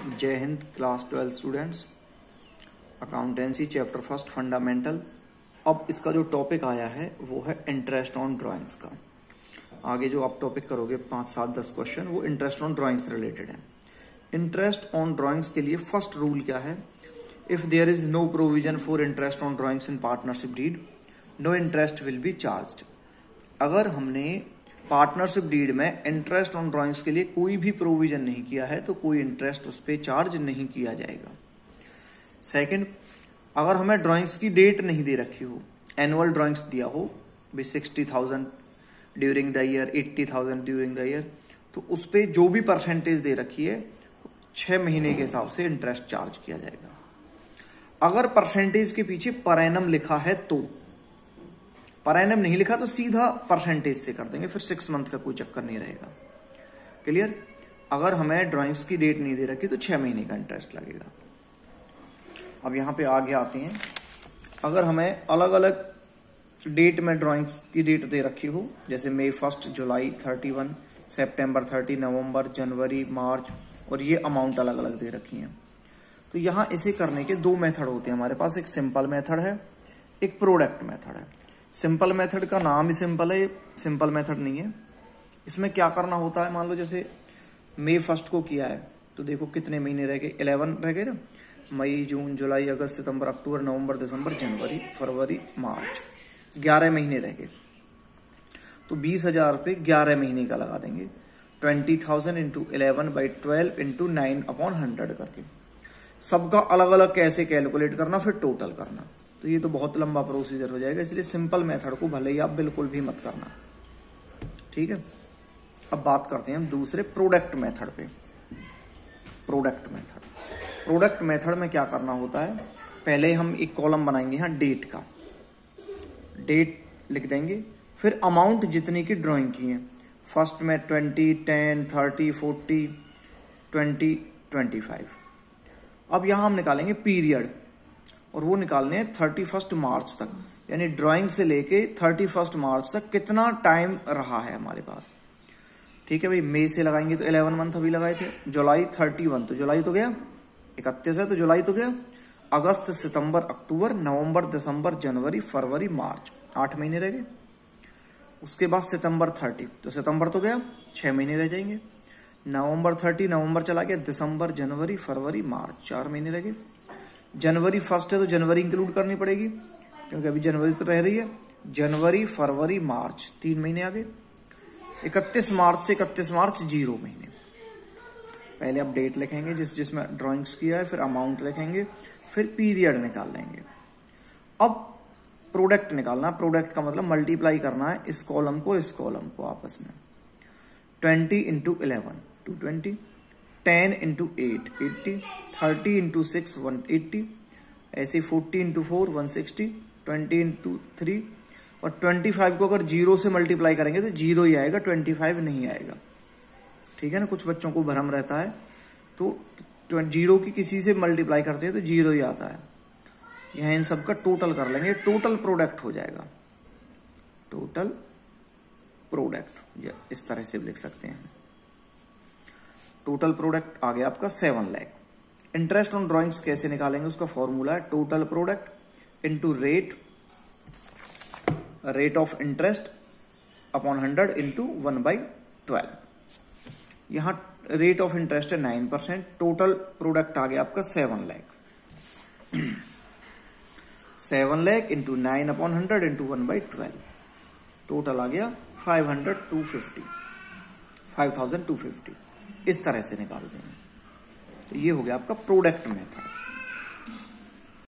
जय Hind class 12 students, accountancy chapter first fundamental. अब इसका जो टॉपिक आया है वो है इंटरेस्ट ऑन ड्राइंग्स का। आगे जो आप टॉपिक करोगे 5, 7, 10 क्वेश्चन वो इंटरेस्ट ऑन ड्राइंग्स रिलेटेड है। इंटरेस्ट ऑन ड्राइंग्स के लिए फर्स्ट रूल क्या है? If there is no provision for interest on drawings in partnership deed, no interest will be charged. अगर हमने पार्टनरशिप डीड में इंटरेस्ट ऑन ड्राइंग्स के लिए कोई भी प्रोविजन नहीं किया है तो कोई इंटरेस्ट उस पर चार्ज नहीं किया जाएगा। सेकंड, अगर हमें ड्राइंग्स की डेट नहीं दे रखी हो, एनुअल ड्राइंग्स दिया हो भी 60,000 during the year, 80,000 during the year, तो उस पर जो भी परसेंटेज दे रखी है 6 महीने के हिसाब से इंटरेस्ट चार्ज किया जाएगा। अगर परसेंटेज के पीछे पर एनम लिखा है तो, पर एनम नहीं लिखा तो सीधा परसेंटेज से कर देंगे, फिर 6 मंथ का कोई चक्कर नहीं रहेगा। क्लियर? अगर हमें ड्राइंग्स की डेट नहीं दे रखी तो 6 महीने का इंटरेस्ट लगेगा। अब यहां पे आगे आते हैं, अगर हमें अलग अलग डेट में ड्राइंग्स की डेट दे रखी हो, जैसे मई 1, जुलाई 31, सितंबर 30, नवंबर, जनवरी, मार्च, और ये अमाउंट अलग अलग दे रखी हैं, तो यहां इसे करने के 2 मेथड होते हैं हमारे पास। एक सिंपल मेथड है, एक प्रोडक्ट मेथड है। सिंपल मेथड का नाम ही सिंपल है, सिंपल मेथड नहीं है। इसमें क्या करना होता है, मान लो जैसे मई 1 को किया है तो देखो कितने महीने रह गए, 11 रह गए ना। मई, जून, जुलाई, अगस्त, सितंबर, अक्टूबर, नवंबर, दिसंबर, जनवरी, फरवरी, मार्च, 11 महीने रह गए। तो 20,000 पे 11 महीने का लगा देंगे। 20,000 इंटू 11/12 इंटू 9/100 करके सबका अलग अलग कैसे कैलकुलेट करना, फिर टोटल करना, तो ये तो बहुत लंबा प्रोसीजर हो जाएगा। इसलिए सिंपल मेथड को भले ही आप बिल्कुल भी मत करना, ठीक है। अब बात करते हैं हम दूसरे प्रोडक्ट मेथड पे। प्रोडक्ट मेथड में क्या करना होता है, पहले हम एक कॉलम बनाएंगे यहाँ डेट का, डेट लिख देंगे, फिर अमाउंट जितने की ड्राइंग की है। फर्स्ट में 20, 10, 30, 40, 20, 25। अब यहां हम निकालेंगे पीरियड, और वो निकालने हैं 31 मार्च तक, यानी ड्राइंग से लेके 31 मार्च तक कितना टाइम रहा है हमारे पास। ठीक है भाई, मई से लगाएंगे तो 11 मंथ अभी लगाए थे। जुलाई 31, तो जुलाई तो गया। 31 है तो जुलाई तो गया। अगस्त, सितंबर, अक्टूबर, नवंबर, दिसंबर, जनवरी, फरवरी, मार्च, 8 महीने रह गए। उसके बाद सितंबर 30, तो सितंबर तो गया, 6 महीने रह जाएंगे। नवंबर 30, नवंबर चला गया, दिसंबर, जनवरी, फरवरी, मार्च, 4 महीने रह गए। जनवरी 1 है तो जनवरी इंक्लूड करनी पड़ेगी क्योंकि अभी जनवरी तो रह रही है। जनवरी, फरवरी, मार्च, 3 महीने आ गए। 31 मार्च से 31 मार्च 0 महीने। पहले आप डेट लिखेंगे जिसमें ड्राइंग्स किया है, फिर अमाउंट लिखेंगे, फिर पीरियड निकाल लेंगे। अब प्रोडक्ट निकालना, प्रोडक्ट का मतलब मल्टीप्लाई करना है इस कॉलम को आपस में। 20 इंटू 11 220, 10 इंटू 8 80, 30 इंटू 6 180, ऐसे 40 इंटू 4 160, 20 इंटू 3, और 25 को अगर 0 से मल्टीप्लाई करेंगे तो 0 ही आएगा, 25 नहीं आएगा। ठीक है ना, कुछ बच्चों को भ्रम रहता है, तो 0 की किसी से मल्टीप्लाई करते हैं तो 0 ही आता है। यहां इन सबका टोटल कर लेंगे, टोटल प्रोडक्ट हो जाएगा। टोटल प्रोडक्ट इस तरह से लिख सकते हैं। टोटल प्रोडक्ट आ गया आपका 7 लाख। इंटरेस्ट ऑन ड्राइंग्स कैसे निकालेंगे, उसका फॉर्मूला है total product into rate of interest upon 100 into 1/12। यहां रेट ऑफ इंटरेस्ट है 9%, टोटल प्रोडक्ट आ गया आपका 7 lakh. 7 lakh into 9/100 into 1/12, total आ गया 5,250। इस तरह से निकालते हैं। तो ये हो गया आपका प्रोडक्ट मेथड।